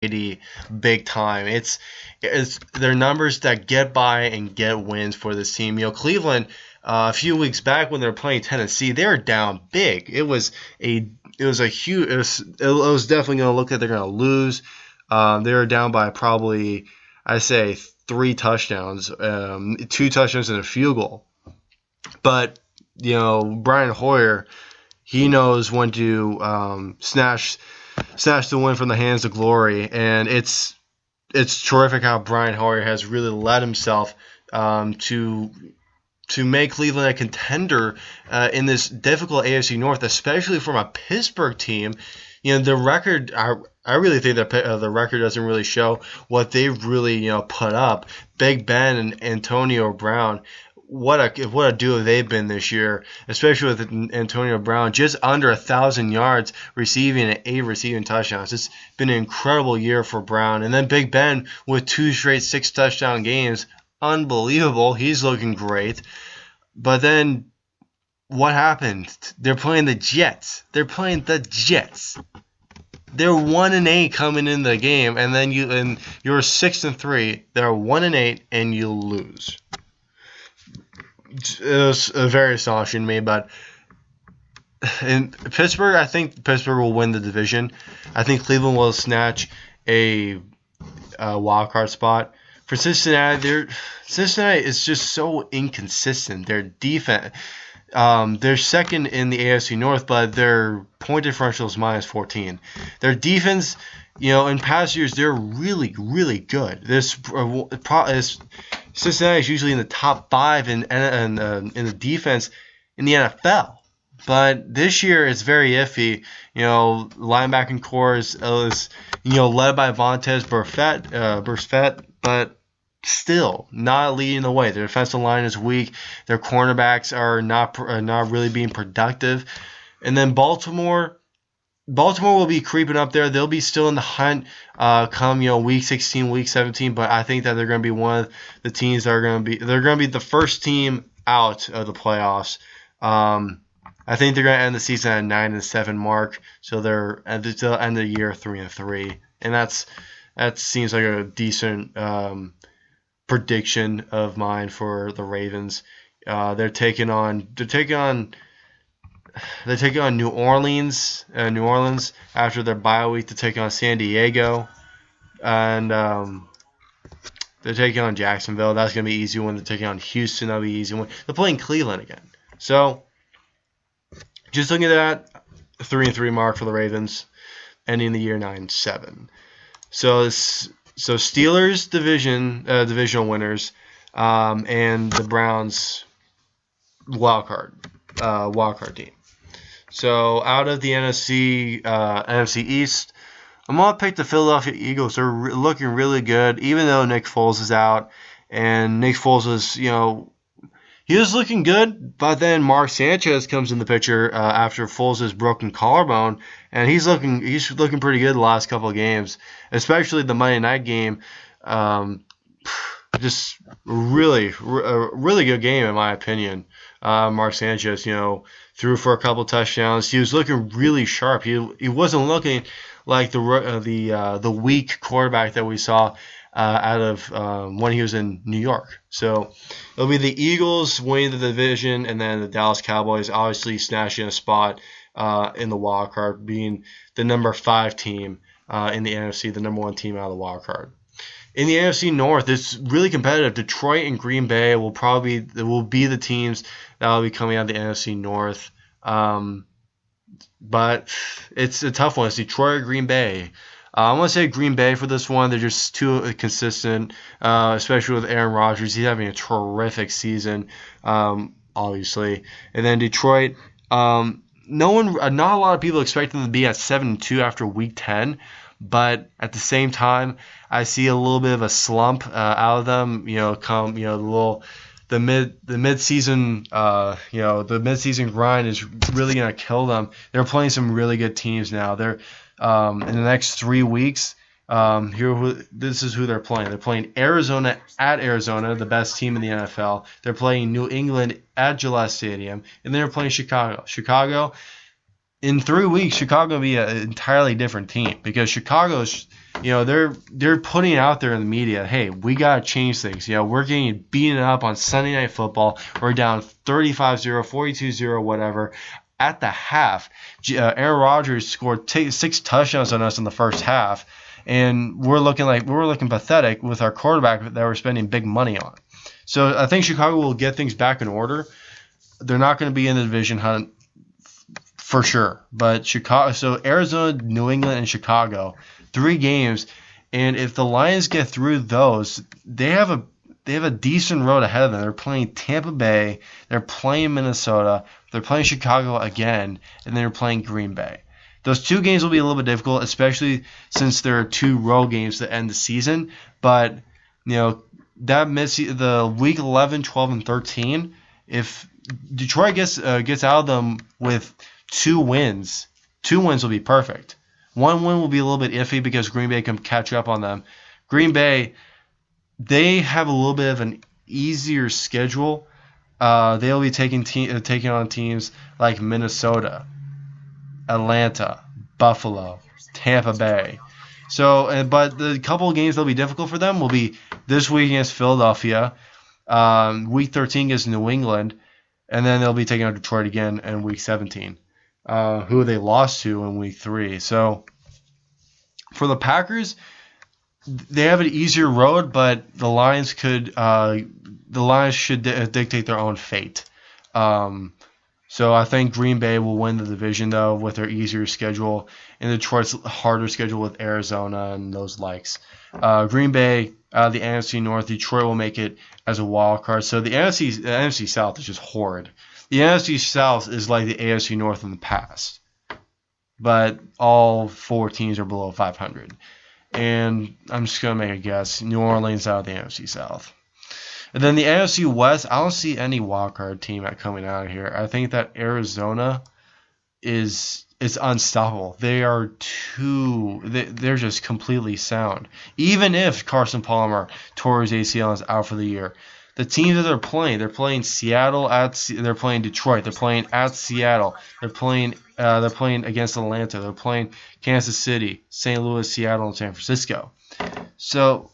Brady big time. It's their numbers that get by and get wins for this team. Cleveland a few weeks back when they were playing Tennessee, they were down big. It was definitely going to look like they're going to lose. They were down by probably, I say, 3 touchdowns, 2 touchdowns and a field goal. But Brian Hoyer, he knows when to snatch the win from the hands of glory, and it's terrific how Brian Hoyer has really led himself to make Cleveland a contender in this difficult AFC North, especially from a Pittsburgh team. The record, I really think that the record doesn't really show what they've really put up. Big Ben and Antonio Brown, what a duo they've been this year, especially with Antonio Brown just under 1,000 yards receiving and 8 receiving touchdowns. It's been an incredible year for Brown. And then Big Ben with 2 straight 6-touchdown games. Unbelievable. He's looking great. But then what happened? They're playing the Jets. They're 1-8 coming in the game, and then you're 6-3. They're 1-8, and you lose. It was very astonishing to me, but in Pittsburgh, I think Pittsburgh will win the division. I think Cleveland will snatch a wild card spot. For Cincinnati, Cincinnati is just so inconsistent. Their defense, they're second in the AFC North, but their point differential is -14. Their defense, in past years, they're really, really good. Cincinnati is usually in the top 5 in the defense in the NFL. But this year it's very iffy. Linebacking core is led by Vontaze Burfict, but still not leading the way. Their defensive line is weak. Their cornerbacks are not really being productive. And then Baltimore will be creeping up there. They'll be still in the hunt come week 16, week 17. But I think that they're going to be one of the teams that they're going to be the first team out of the playoffs. I think they're going to end the season at 9-7 mark. So they'll end the year 3-3, and that seems like a decent prediction of mine for the Ravens. They're taking on New Orleans after their bye week to take on San Diego, and they're taking on Jacksonville. That's gonna be an easy one. They're taking on Houston. That'll be an easy one. They're playing Cleveland again. So just looking at that 3-3 mark for the Ravens, ending the year 9-7. So Steelers divisional winners, and the Browns wild card team. So out of the NFC East, I'm gonna pick the Philadelphia Eagles. They're looking really good, even though Nick Foles is out, and Nick Foles was he was looking good, but then Mark Sanchez comes in the picture after Foles' broken collarbone, and he's looking pretty good the last couple of games, especially the Monday night game. Just a really good game in my opinion. Mark Sanchez, threw for a couple touchdowns. He was looking really sharp. He wasn't looking like the weak quarterback that we saw out of when he was in New York. So it'll be the Eagles winning the division, and then the Dallas Cowboys obviously snatching a spot in the wild card, being the number 5 team in the NFC, the number 1 team out of the wild card. In the AFC North, it's really competitive. Detroit and Green Bay will be the teams that will be coming out of the NFC North. But it's a tough one. It's Detroit or Green Bay. I want to say Green Bay for this one. They're just too consistent, especially with Aaron Rodgers. He's having a terrific season, obviously. And then Detroit, not a lot of people expect them to be at 7-2 after Week 10, but at the same time, I see a little bit of a slump out of them. The mid-season, the mid-season grind is really going to kill them. They're playing some really good teams now. They're in the next 3 weeks. This is who they're playing. They're playing Arizona at Arizona, the best team in the NFL. They're playing New England at Gillette Stadium, and then they're playing Chicago. Chicago, in 3 weeks, Chicago will be an entirely different team because Chicago's they're putting out there in the media, hey, we gotta change things. We're getting beaten up on Sunday Night Football. We're down 35-0, 42-0, whatever. At the half, Aaron Rodgers scored 6 touchdowns on us in the first half, and we're looking pathetic with our quarterback that we're spending big money on. So I think Chicago will get things back in order. They're not going to be in the division hunt for sure, but so Arizona, New England, and Chicago, 3 games, and if the Lions get through those, they have a decent road ahead of them. They're playing Tampa Bay, they're playing Minnesota, they're playing Chicago again, and then they're playing Green Bay. Those 2 games will be a little bit difficult, especially since there are 2 road games that end the season. But that the week 11, 12, and 13, if Detroit gets out of them with 2 wins, 2 wins will be perfect. 1 win will be a little bit iffy because Green Bay can catch up on them. Green Bay, they have a little bit of an easier schedule. They'll be taking on teams like Minnesota, Atlanta, Buffalo, Tampa Bay. So, but the couple of games that'll be difficult for them will be this week against Philadelphia, week 13 against New England, and then they'll be taking on Detroit again in week 17, who they lost to in week 3. So, for the Packers, they have an easier road, but the Lions should dictate their own fate. So I think Green Bay will win the division, though, with their easier schedule, and Detroit's harder schedule with Arizona and those likes. Green Bay out of the NFC North, Detroit will make it as a wild card. So the NFC South is just horrid. The NFC South is like the AFC North in the past, but all 4 teams are below 500. And I'm just going to make a guess. New Orleans out of the NFC South. And then the NFC West, I don't see any wildcard team coming out of here. I think that Arizona is unstoppable. They're just completely sound. Even if Carson Palmer tore his ACL and is out for the year, the teams that they're playing Seattle they're playing Detroit, they're playing at Seattle, they're playing against Atlanta, they're playing Kansas City, St. Louis, Seattle, and San Francisco. So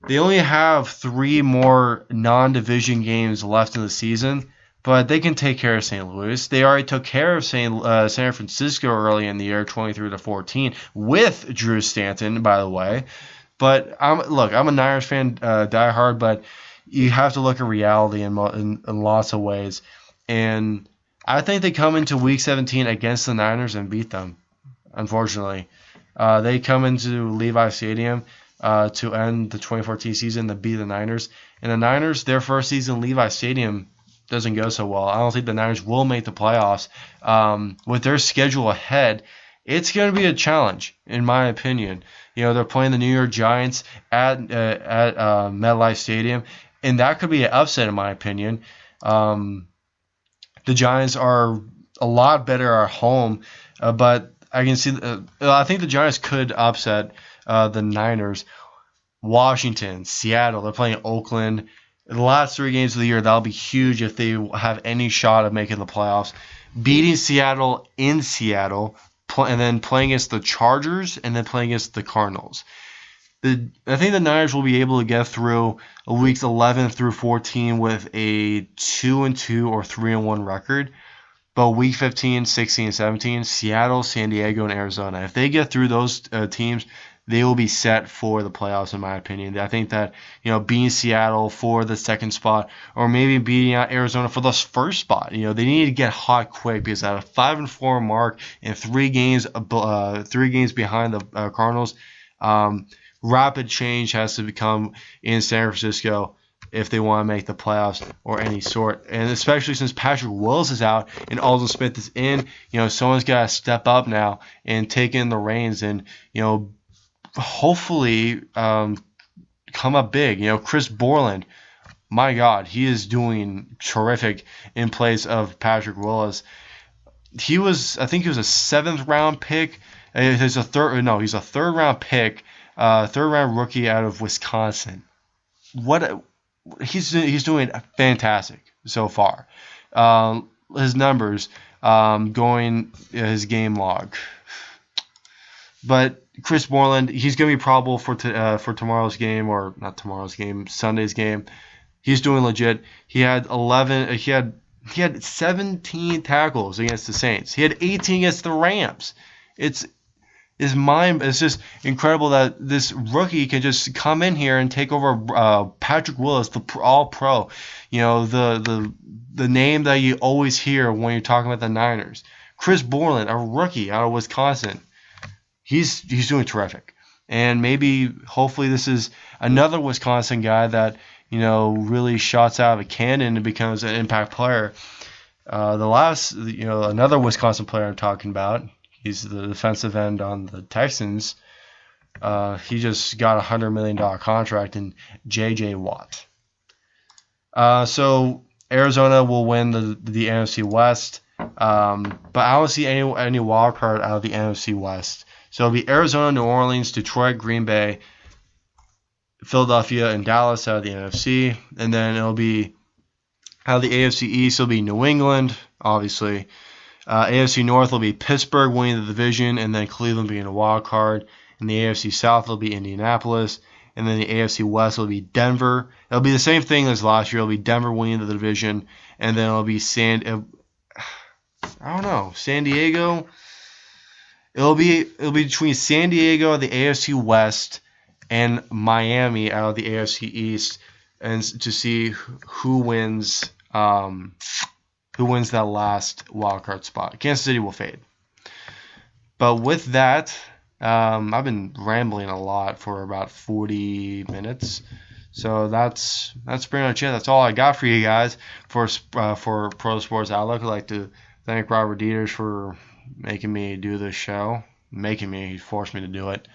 they only have 3 more non-division games left in the season, but they can take care of St. Louis. They already took care of San Francisco early in the year, 23-14, with Drew Stanton, by the way. But I'm a Niners fan, diehard, but you have to look at reality in lots of ways. And I think they come into Week 17 against the Niners and beat them, unfortunately. They come into Levi Stadium to end the 2014 season to beat the Niners. And the Niners, their first season Levi Stadium doesn't go so well. I don't think the Niners will make the playoffs. With their schedule ahead, it's going to be a challenge, in my opinion. They're playing the New York Giants at MetLife Stadium, and that could be an upset, in my opinion. The Giants are a lot better at home, but I can see. I think the Giants could upset the Niners. Washington, Seattle, they're playing Oakland. The last 3 games of the year, that'll be huge if they have any shot of making the playoffs. Beating Seattle in Seattle, and then playing against the Chargers, and then playing against the Cardinals. I think the Niners will be able to get through weeks 11 through 14 with a 2-2 or 3-1 record. But week 15, 16, 17, Seattle, San Diego, and Arizona. If they get through those teams, they will be set for the playoffs, in my opinion. I think that, beating Seattle for the second spot, or maybe beating out Arizona for the first spot, they need to get hot quick, because at a 5-4 mark and 3 games behind the Cardinals, rapid change has to become in San Francisco if they want to make the playoffs or any sort. And especially since Patrick Willis is out and Aldon Smith is in, someone's got to step up now and take in the reins and, hopefully come up big. Chris Borland, my God, he is doing terrific in place of Patrick Willis. I think he was a 7th round pick. He's a third round pick, 3rd round rookie out of Wisconsin. He's doing fantastic so far. His numbers, his game log. But Chris Moreland, he's going to be probable for tomorrow's game, or not tomorrow's game, Sunday's game. He's doing legit. He had 11. He had 17 tackles against the Saints. He had 18 against the Rams. It's just incredible that this rookie can just come in here and take over Patrick Willis, the All-Pro. The name that you always hear when you're talking about the Niners. Chris Moreland, a rookie out of Wisconsin. He's doing terrific. And maybe, hopefully, this is another Wisconsin guy that, really shots out of a cannon and becomes an impact player. Another Wisconsin player I'm talking about, he's the defensive end on the Texans. He just got a $100 million contract in J.J. Watt. So Arizona will win the NFC West. But I don't see any wild card out of the NFC West. So it'll be Arizona, New Orleans, Detroit, Green Bay, Philadelphia, and Dallas out of the NFC. And then it'll be out of the AFC East, it'll be New England, obviously. AFC North will be Pittsburgh winning the division, and then Cleveland being a wild card. In the AFC South, it'll be Indianapolis. And then the AFC West will be Denver. It'll be the same thing as last year. It'll be Denver winning the division, and then it'll be San Diego. It'll be between San Diego, the AFC West, and Miami out of the AFC East, and to see who wins that last wildcard spot. Kansas City will fade. But with that, I've been rambling a lot for about 40 minutes. So that's pretty much it. That's all I got for you guys for Pro Sports Outlook. I'd like to thank Robert Dieters for making me do this show. He forced me to do it.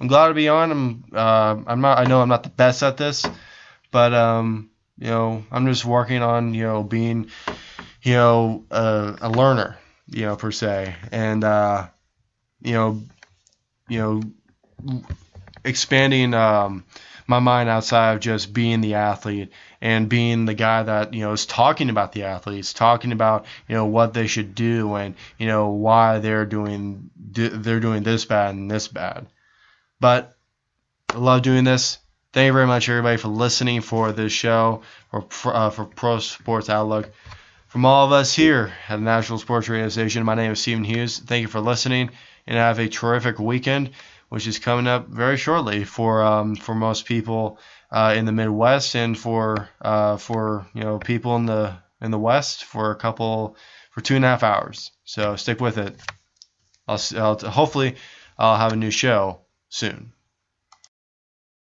I'm glad to be on. I know I'm not the best at this, but I'm just working on being a learner, per se, and expanding my mind outside of just being the athlete and being the guy that is talking about the athletes, talking about what they should do and why they're doing this bad and this bad. But I love doing this. Thank you very much, everybody, for listening for this show for Pro Sports Outlook. From all of us here at the National Sports Radio Station, my name is Stephen Hughes. Thank you for listening, and have a terrific weekend, which is coming up very shortly for most people in the Midwest, and for people in the West for 2.5 hours. So stick with it. Hopefully I'll have a new show soon.